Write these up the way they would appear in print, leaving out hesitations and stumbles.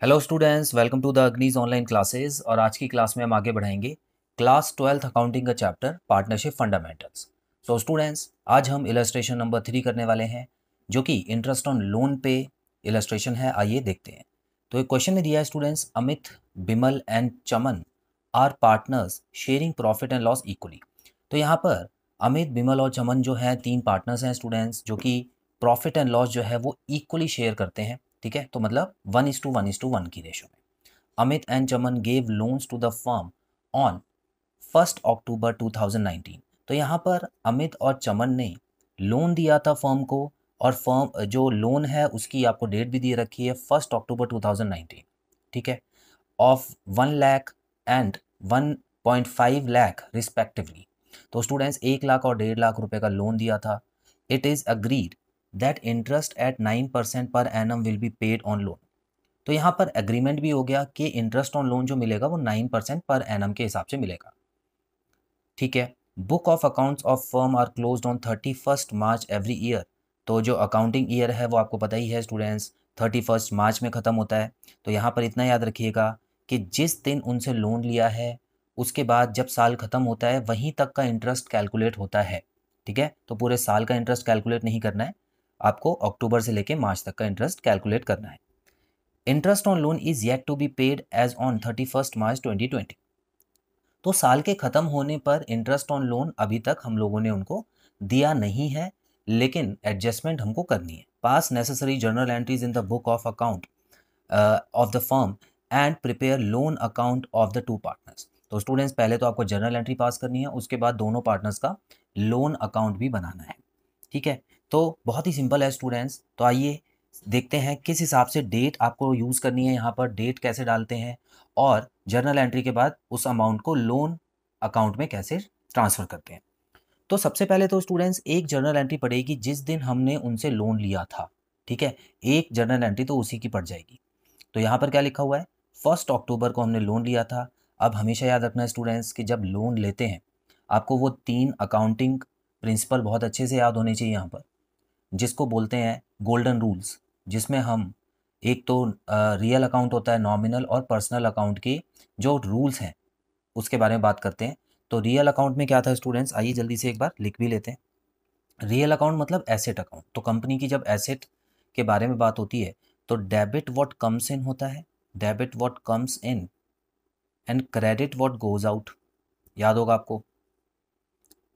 Hello students, welcome to the Agnees online classes. और आज की क्लास में हम आगे बढ़ाएंगे क्लास 12th अकाउंटिंग का chapter partnership fundamentals. So students, आज हम इलस्ट्रेशन नंबर 3 करने वाले हैं जो कि इंटरेस्ट ऑन लोन पे इलस्ट्रेशन है। आइए देखते हैं। तो एक क्वेश्चन में दिया है students, Amit, Bimal and Chaman are partners sharing profit and loss equally. तो यहाँ पर अमित, बिमल और चमन जो हैं तीन पार्टनर्स हैं स्टूडेंट्स, जो कि प्रॉफिट एंड लॉस जो है वो इक्वली शेयर करते हैं। ठीक है, तो मतलब 1:1:1 की रेशो में। Amit and Chaman gave loans to the firm on 1 October 2019। तो यहाँ पर अमित और चमन ने लोन दिया था फर्म को, और फर्म जो लोन है उसकी आपको डेट भी दी रखी है 1 अक्टूबर 2019। ठीक है, of 1 lakh and 1.5 lakh respectively. तो स्टूडेंट्स 1 लाख और 1.5 लाख रुपए का लोन दिया था। It is agreed that interest eight 9% per annum will be paid on loan. तो यहाँ पर एग्रीमेंट भी हो गया कि इंटरेस्ट ऑन लोन जो मिलेगा वो 9% पर एनम के हिसाब से मिलेगा। ठीक है, book of accounts of firm are closed on 31 March every year. तो जो अकाउंटिंग ईयर है वो आपको पता ही है स्टूडेंट्स, 31 मार्च में ख़त्म होता है। तो यहाँ पर इतना याद रखिएगा कि जिस दिन उनसे लोन लिया है उसके बाद जब साल ख़त्म होता है वहीं तक का इंटरेस्ट कैलकुलेट होता है। ठीक है, तो पूरे साल का इंटरेस्ट कैलकुलेट नहीं करना है, आपको अक्टूबर से लेके मार्च तक का इंटरेस्ट कैलकुलेट करना है। Interest on loan is yet to be paid as on 31 March 2020। तो साल के ख़त्म होने पर इंटरेस्ट ऑन लोन अभी तक हम लोगों ने उनको दिया नहीं है, लेकिन एडजस्टमेंट हमको करनी है। पास necessary journal entries in the book of account of the firm and prepare loan account of the two partners. तो स्टूडेंट्स पहले तो आपको जर्नल एंट्री पास करनी है, उसके बाद दोनों पार्टनर्स का लोन अकाउंट भी बनाना है। ठीक है, तो बहुत ही सिंपल है स्टूडेंट्स। तो आइए देखते हैं किस हिसाब से डेट आपको यूज़ करनी है। यहाँ पर डेट कैसे डालते हैं और जर्नल एंट्री के बाद उस अमाउंट को लोन अकाउंट में कैसे ट्रांसफ़र करते हैं। तो सबसे पहले तो स्टूडेंट्स एक जर्नल एंट्री पड़ेगी जिस दिन हमने उनसे लोन लिया था। ठीक है, एक जर्नल एंट्री तो उसी की पड़ जाएगी। तो यहाँ पर क्या लिखा हुआ है, 1 अक्टूबर को हमने लोन लिया था। अब हमेशा याद रखना है स्टूडेंट्स कि जब लोन लेते हैं आपको वो 3 अकाउंटिंग प्रिंसिपल बहुत अच्छे से याद होने चाहिए यहाँ पर, जिसको बोलते हैं गोल्डन रूल्स, जिसमें हम एक तो रियल अकाउंट होता है, नॉमिनल और पर्सनल अकाउंट के जो रूल्स हैं उसके बारे में बात करते हैं। तो रियल अकाउंट में क्या था स्टूडेंट्स, आइए जल्दी से एक बार लिख भी लेते हैं। रियल अकाउंट मतलब एसेट अकाउंट। तो कंपनी की जब एसेट के बारे में बात होती है तो डेबिट व्हाट कम्स इन होता है, debit what comes in and credit what goes out, याद होगा आपको।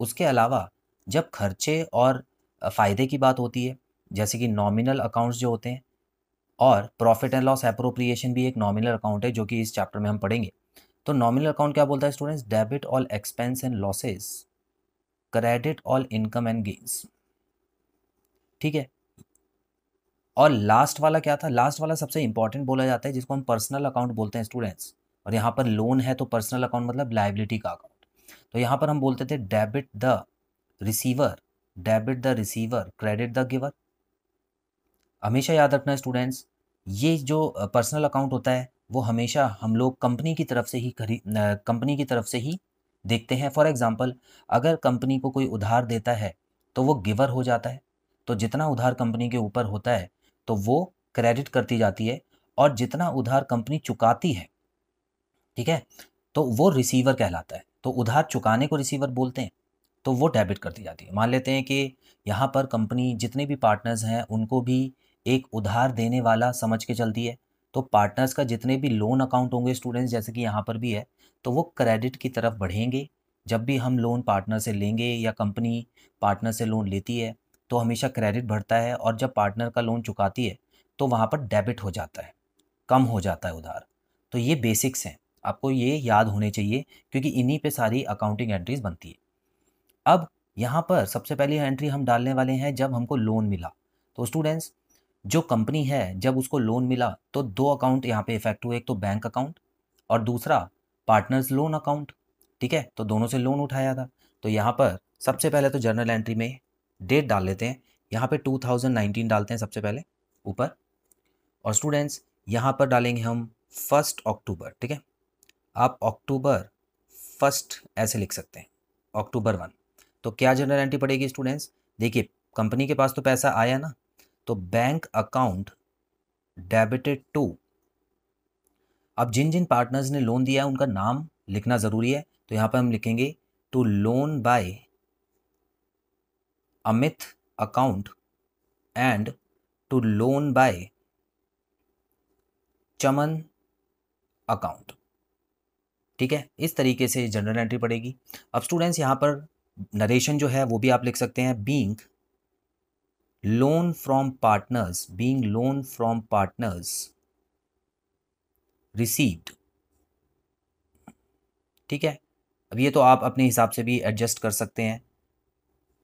उसके अलावा जब खर्चे और फ़ायदे की बात होती है, जैसे कि नॉमिनल अकाउंट्स जो होते हैं, और प्रॉफिट एंड लॉस एप्रोप्रिएशन भी एक नॉमिनल अकाउंट है जो कि इस चैप्टर में हम पढ़ेंगे। तो नॉमिनल अकाउंट क्या बोलता है students, debit all expense and losses, credit all income and gains. ठीक है, और लास्ट वाला क्या था, लास्ट वाला सबसे इंपॉर्टेंट बोला जाता है, जिसको हम पर्सनल अकाउंट बोलते हैं स्टूडेंट्स। और यहाँ पर लोन है तो पर्सनल अकाउंट मतलब लाइबिलिटी का अकाउंट। तो यहाँ पर हम बोलते थे debit the receiver, debit the receiver, credit the giver. हमेशा याद रखना स्टूडेंट्स, ये जो पर्सनल अकाउंट होता है वो हमेशा हम लोग कंपनी की तरफ से ही कंपनी की तरफ से ही देखते हैं। फॉर एग्जांपल, अगर कंपनी को कोई उधार देता है तो वो गिवर हो जाता है। तो जितना उधार कंपनी के ऊपर होता है तो वो क्रेडिट करती जाती है, और जितना उधार कंपनी चुकाती है, ठीक है, तो वो रिसीवर कहलाता है। तो उधार चुकाने को रिसीवर बोलते हैं, तो वो डेबिट करती जाती है। मान लेते हैं कि यहाँ पर कंपनी जितने भी पार्टनर्स हैं उनको भी एक उधार देने वाला समझ के चलती है। तो पार्टनर्स का जितने भी लोन अकाउंट होंगे स्टूडेंट्स, जैसे कि यहाँ पर भी है, तो वो क्रेडिट की तरफ बढ़ेंगे। जब भी हम लोन पार्टनर से लेंगे या कंपनी पार्टनर से लोन लेती है तो हमेशा क्रेडिट बढ़ता है, और जब पार्टनर का लोन चुकाती है तो वहाँ पर डेबिट हो जाता है, कम हो जाता है उधार। तो ये बेसिक्स हैं, आपको ये याद होने चाहिए, क्योंकि इन्हीं पे सारी अकाउंटिंग एंट्रीज बनती है। अब यहाँ पर सबसे पहली एंट्री हम डालने वाले हैं जब हमको लोन मिला। तो स्टूडेंट्स, जो कंपनी है जब उसको लोन मिला तो दो अकाउंट यहाँ पे इफेक्ट हुए, एक तो बैंक अकाउंट और दूसरा पार्टनर्स लोन अकाउंट। ठीक है, तो दोनों से लोन उठाया था। तो यहाँ पर सबसे पहले तो जर्नल एंट्री में डेट डाल लेते हैं। यहाँ पे 2019 डालते हैं सबसे पहले ऊपर, और स्टूडेंट्स यहाँ पर डालेंगे हम 1 अक्टूबर। ठीक है, आप अक्टूबर 1 ऐसे लिख सकते हैं, अक्टूबर 1। तो क्या जनरल एंट्री पड़ेगी स्टूडेंट्स, देखिए कंपनी के पास तो पैसा आया ना, तो बैंक अकाउंट डेबिटेड टू अब जिन जिन पार्टनर्स ने लोन दिया है उनका नाम लिखना ज़रूरी है, तो यहाँ पर हम लिखेंगे to loan by Amit account and to loan by Chaman account. ठीक है, इस तरीके से जनरल एंट्री पड़ेगी। अब स्टूडेंट्स यहाँ पर नरेशन जो है वो भी आप लिख सकते हैं, being loan from partners, being loan from partners received. ठीक है, अब ये तो आप अपने हिसाब से भी एडजस्ट कर सकते हैं।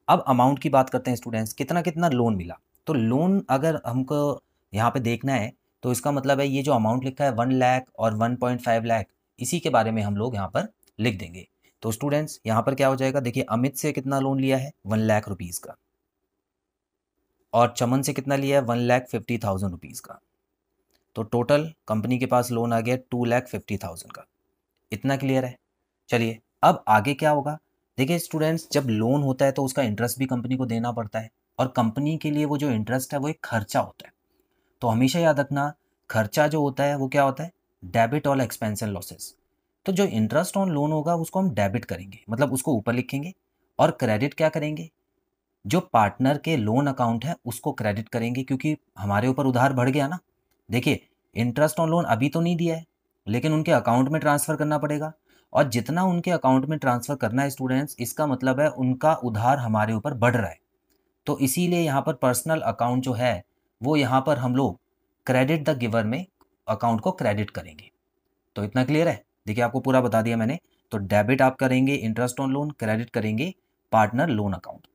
अब अमाउंट की बात करते हैं स्टूडेंट्स, कितना कितना लोन मिला। तो लोन अगर हमको यहाँ पे देखना है तो इसका मतलब है ये जो अमाउंट लिखा है 1 लाख और 1.5 लाख, इसी के बारे में हम लोग यहाँ पर लिख देंगे। तो स्टूडेंट्स यहाँ पर क्या हो जाएगा, देखिए अमित से कितना लोन लिया है 1 लाख रुपीज़ का, और चमन से कितना लिया है 1,50,000 रुपीज़ का। तो टोटल कंपनी के पास लोन आ गया 2,50,000 का। इतना क्लियर है। चलिए अब आगे क्या होगा, देखिए स्टूडेंट्स जब लोन होता है तो उसका इंटरेस्ट भी कंपनी को देना पड़ता है, और कंपनी के लिए वो जो इंटरेस्ट है वो एक खर्चा होता है। तो हमेशा याद रखना, खर्चा जो होता है वो क्या होता है, debit all expense and losses. तो जो इंटरेस्ट ऑन लोन होगा उसको हम डेबिट करेंगे, मतलब उसको ऊपर लिखेंगे, और क्रेडिट क्या करेंगे, जो पार्टनर के लोन अकाउंट है उसको क्रेडिट करेंगे, क्योंकि हमारे ऊपर उधार बढ़ गया ना। देखिए इंटरेस्ट ऑन लोन अभी तो नहीं दिया है, लेकिन उनके अकाउंट में ट्रांसफ़र करना पड़ेगा, और जितना उनके अकाउंट में ट्रांसफ़र करना है स्टूडेंट्स, इसका मतलब है उनका उधार हमारे ऊपर बढ़ रहा है। तो इसीलिए यहाँ पर पर्सनल अकाउंट जो है वो यहाँ पर हम लोग क्रेडिट द गिवर में अकाउंट को क्रेडिट करेंगे। तो इतना क्लियर है, देखिए आपको पूरा बता दिया मैंने। तो डेबिट आप करेंगे इंटरेस्ट ऑन लोन, क्रेडिट करेंगे पार्टनर लोन अकाउंट।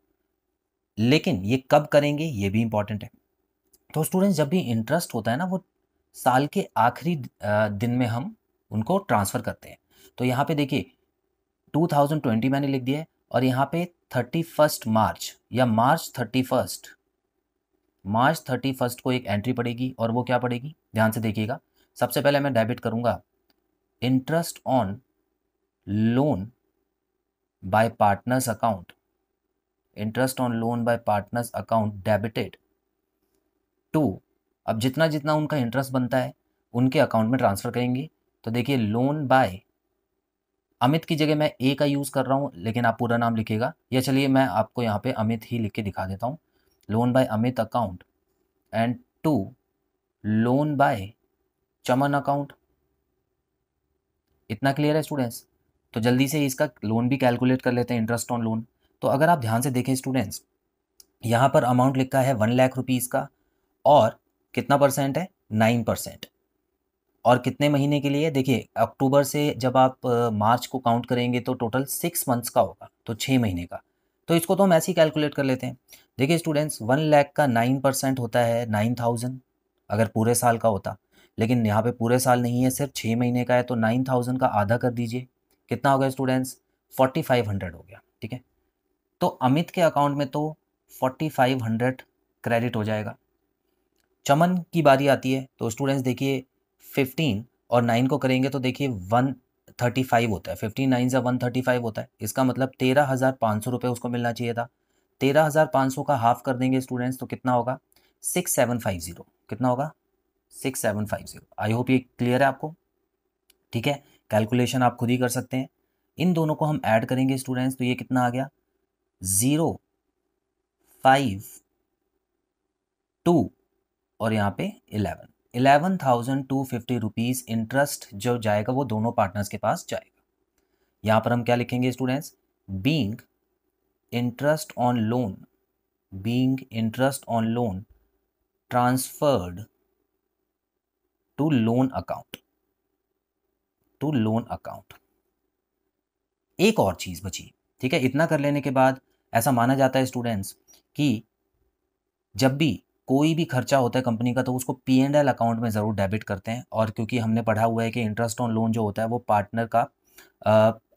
लेकिन ये कब करेंगे ये भी इंपॉर्टेंट है। तो स्टूडेंट्स जब भी इंटरेस्ट होता है ना, वो साल के आखिरी दिन में हम उनको ट्रांसफ़र करते हैं। तो यहाँ पे देखिए 2020 मैंने लिख दिया है, और यहाँ पे 31 मार्च या मार्च 31 को एक एंट्री पड़ेगी, और वो क्या पड़ेगी ध्यान से देखिएगा। सबसे पहले मैं डेबिट करूँगा interest on loan by partners account, interest on loan by partners account debited to, अब जितना जितना उनका इंटरेस्ट बनता है उनके अकाउंट में ट्रांसफ़र करेंगे। तो देखिए लोन बाय अमित की जगह मैं ए का यूज़ कर रहा हूँ, लेकिन आप पूरा नाम लिखिएगा, या चलिए मैं आपको यहाँ पे अमित ही लिख के दिखा देता हूँ। Loan by Amit account and to loan by Chaman account. इतना क्लियर है स्टूडेंट्स। तो जल्दी से इसका लोन भी कैलकुलेट कर लेते हैं, इंटरेस्ट ऑन लोन। तो अगर आप ध्यान से देखें स्टूडेंट्स, यहाँ पर अमाउंट लिखा है 1 लाख रुपीज़ का, और कितना परसेंट है 9%। और कितने महीने के लिए, देखिए अक्टूबर से जब आप मार्च को काउंट करेंगे तो टोटल 6 मंथ्स का होगा, तो 6 महीने का। तो इसको तो हम ऐसे ही कैलकुलेट कर लेते हैं। देखिए स्टूडेंट्स 1 लाख का 9% होता है 9,000, अगर पूरे साल का होता, लेकिन यहाँ पे पूरे साल नहीं है, सिर्फ 6 महीने का है। तो 9,000 का आधा कर दीजिए, कितना हो गया स्टूडेंट्स 4,500 हो गया। ठीक है, तो अमित के अकाउंट में तो 4,500 क्रेडिट हो जाएगा। चमन की बारी आती है, तो स्टूडेंट्स देखिए 15 और 9 को करेंगे तो देखिए 135 होता है, 15 9 से 135 होता है। इसका मतलब 13,500 रुपये उसको मिलना चाहिए था। 13,500 का हाफ कर देंगे स्टूडेंट्स तो कितना होगा 6750। कितना होगा 6750। आई होप ये क्लियर है आपको। ठीक है, कैलकुलेशन आप खुद ही कर सकते हैं। इन दोनों को हम ऐड करेंगे स्टूडेंट्स, तो ये कितना आ गया 052 और यहाँ पे 11,250 रुपीज़ इंटरेस्ट जो जाएगा वो दोनों पार्टनर्स के पास जाएगा। यहाँ पर हम क्या लिखेंगे students, being interest on loan, being interest on loan transferred to loan account, to loan account. एक और चीज़ बची। ठीक है, इतना कर लेने के बाद ऐसा माना जाता है स्टूडेंट्स कि जब भी कोई भी खर्चा होता है कंपनी का तो उसको P&L अकाउंट में ज़रूर डेबिट करते हैं। और क्योंकि हमने पढ़ा हुआ है कि इंटरेस्ट ऑन लोन जो होता है वो पार्टनर का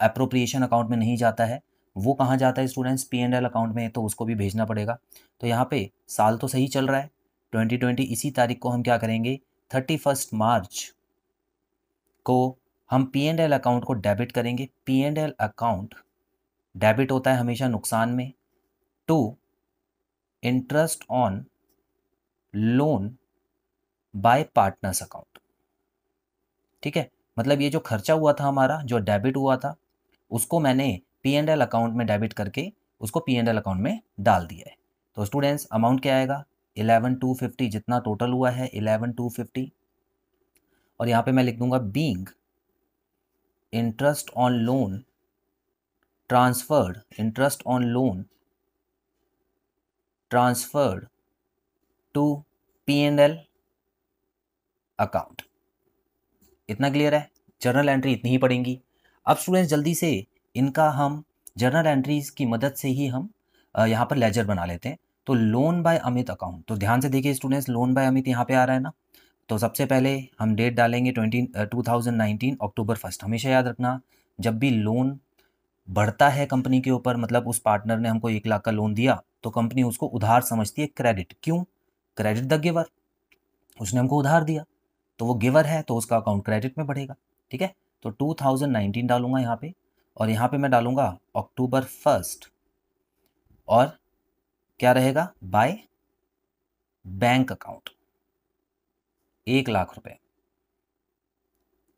अप्रोप्रिएशन अकाउंट में नहीं जाता है, वो कहाँ जाता है स्टूडेंट्स P&L अकाउंट में, तो उसको भी भेजना पड़ेगा। तो यहाँ पे साल तो सही चल रहा है 2020, इसी तारीख को हम क्या करेंगे 31 मार्च को हम P&L अकाउंट को डेबिट करेंगे। P&L अकाउंट डेबिट होता है हमेशा नुकसान में, to interest on loan by partners account. ठीक है, मतलब ये जो खर्चा हुआ था हमारा, जो डेबिट हुआ था, उसको मैंने P&L अकाउंट में डेबिट करके उसको P&L अकाउंट में डाल दिया है। तो स्टूडेंट्स अमाउंट क्या आएगा, 11,250 जितना टोटल हुआ है 11,250, और यहाँ पे मैं लिख दूंगा being interest on loan transferred, interest on loan transferred to P&L account. इतना क्लियर है, जर्नल एंट्री इतनी ही पड़ेंगी। अब स्टूडेंट्स जल्दी से इनका हम जर्नल एंट्रीज की मदद से ही हम यहाँ पर लेजर बना लेते हैं। तो लोन बाय अमित अकाउंट, तो ध्यान से देखिए स्टूडेंट्स, लोन बाय अमित यहाँ पे आ रहा है ना, तो सबसे पहले हम डेट डालेंगे 2019 अक्टूबर 1। हमेशा याद रखना, जब भी लोन बढ़ता है कंपनी के ऊपर, मतलब उस पार्टनर ने हमको 1 लाख का लोन दिया, तो कंपनी उसको उधार समझती है, क्रेडिट। क्यों? क्रेडिट द गिवर, उसने हमको उधार दिया तो वो गिवर है, तो उसका अकाउंट क्रेडिट में बढ़ेगा। ठीक है, तो 2019 डालूंगा यहाँ पे, और यहाँ पे मैं डालूंगा अक्टूबर 1, और क्या रहेगा, बाय बैंक अकाउंट 1 लाख रुपए।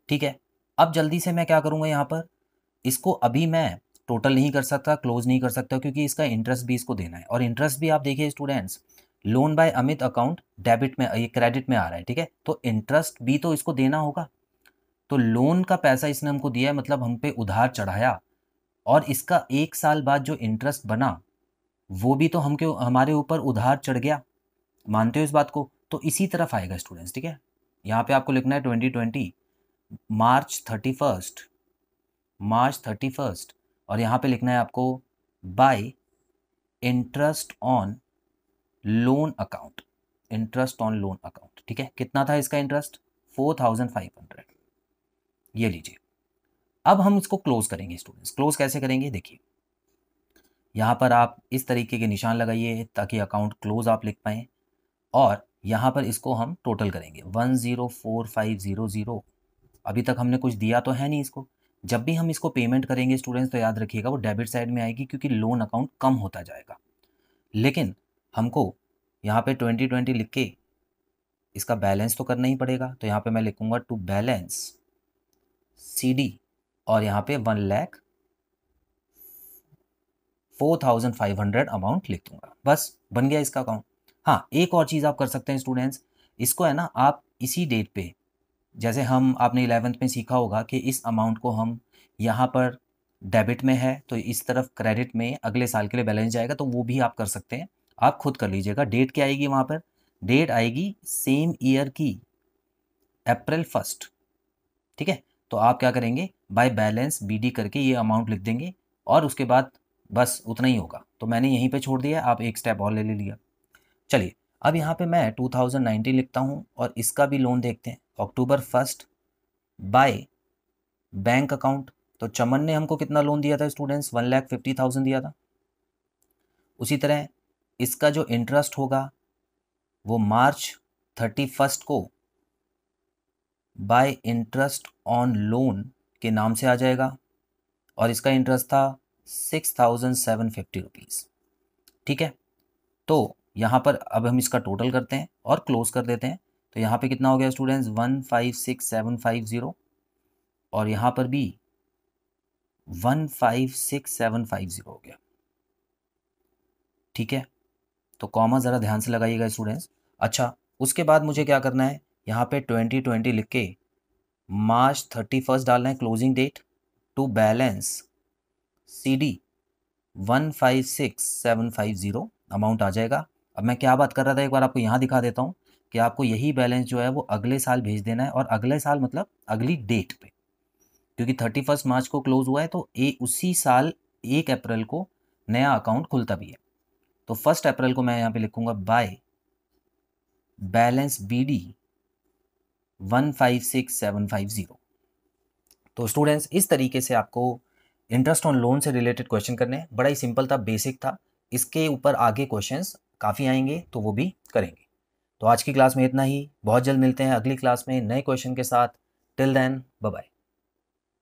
ठीक है, अब जल्दी से मैं क्या करूँगा यहाँ पर, इसको अभी मैं टोटल नहीं कर सकता, क्लोज नहीं कर सकता, क्योंकि इसका इंटरेस्ट भी इसको देना है। और इंटरेस्ट भी आप देखिए students, loan by Amit account debit में, ये क्रेडिट में आ रहा है। ठीक है, तो इंटरेस्ट भी तो इसको देना होगा। तो लोन का पैसा इसने हमको दिया है, मतलब हम पे उधार चढ़ाया, और इसका 1 साल बाद जो इंटरेस्ट बना वो भी तो हमारे ऊपर उधार चढ़ गया। मानते हो इस बात को? तो इसी तरफ आएगा स्टूडेंट्स। ठीक है, यहाँ पे आपको लिखना है 2020 मार्च 31, और यहाँ पे लिखना है आपको bye interest on loan account, interest on loan account. ठीक है, कितना था इसका इंटरेस्ट, 4,500। ये लीजिए। अब हम इसको क्लोज करेंगे स्टूडेंट्स। क्लोज कैसे करेंगे, देखिए यहाँ पर आप इस तरीके के निशान लगाइए ताकि अकाउंट क्लोज आप लिख पाएँ, और यहाँ पर इसको हम टोटल करेंगे 104500। अभी तक हमने कुछ दिया तो है नहीं इसको। जब भी हम इसको पेमेंट करेंगे स्टूडेंट्स, तो याद रखिएगा वो डेबिट साइड में आएगी, क्योंकि लोन अकाउंट कम होता जाएगा। लेकिन हमको यहाँ पे 2020 लिख के इसका बैलेंस तो करना ही पड़ेगा। तो यहाँ पे मैं लिखूंगा टू बैलेंस CD, और यहाँ पे 1,04,500 अमाउंट लिख दूंगा, बस बन गया इसका अकाउंट। हाँ, एक और चीज़ आप कर सकते हैं स्टूडेंट्स, इसको है ना आप इसी डेट पे, जैसे हम आपने 11th में सीखा होगा कि इस अमाउंट को हम यहाँ पर डेबिट में है तो इस तरफ क्रेडिट में अगले साल के लिए बैलेंस जाएगा, तो वो भी आप कर सकते हैं। आप खुद कर लीजिएगा। डेट क्या आएगी वहाँ पर, डेट आएगी सेम ईयर की अप्रैल 1। ठीक है, तो आप क्या करेंगे, बाय बैलेंस BD करके ये अमाउंट लिख देंगे, और उसके बाद बस उतना ही होगा। तो मैंने यहीं पे छोड़ दिया, आप एक स्टेप और ले लिया। चलिए, अब यहाँ पे मैं 2019 लिखता हूँ, और इसका भी लोन देखते हैं, अक्टूबर 1 बाय बैंक अकाउंट। तो चमन ने हमको कितना लोन दिया था स्टूडेंट्स, 1,50,000 दिया था। उसी तरह इसका जो इंटरेस्ट होगा वो मार्च 31 को बाय इंटरेस्ट ऑन लोन के नाम से आ जाएगा, और इसका इंटरेस्ट था 6,750 रुपीज़। ठीक है, तो यहाँ पर अब हम इसका टोटल करते हैं और क्लोज कर देते हैं। तो यहाँ पे कितना हो गया स्टूडेंट्स, 1,56,750, और यहाँ पर भी 1,56,750 हो गया। ठीक है, तो कॉमा ज़रा ध्यान से लगाइएगा स्टूडेंट्स। अच्छा, उसके बाद मुझे क्या करना है, यहाँ पे 2020 लिख के मार्च 31 डालना है closing date, to balance CD 1,56,750 amount आ जाएगा। अब मैं क्या बात कर रहा था, एक बार आपको यहाँ दिखा देता हूँ कि आपको यही बैलेंस जो है वो अगले साल भेज देना है, और अगले साल मतलब अगली डेट पे, क्योंकि 31 मार्च को क्लोज हुआ है, तो उसी साल 1 अप्रैल को नया अकाउंट खुलता भी है। तो 1 अप्रैल को मैं यहाँ पे लिखूंगा बाय बैलेंस BD 1,56,750। तो स्टूडेंट्स इस तरीके से आपको इंटरेस्ट ऑन लोन से रिलेटेड क्वेश्चन करने हैं। बड़ा ही सिंपल था, बेसिक था। इसके ऊपर आगे क्वेश्चंस काफ़ी आएंगे, तो वो भी करेंगे। तो आज की क्लास में इतना ही। बहुत जल्द मिलते हैं अगली क्लास में नए क्वेश्चन के साथ। Till then, bye bye.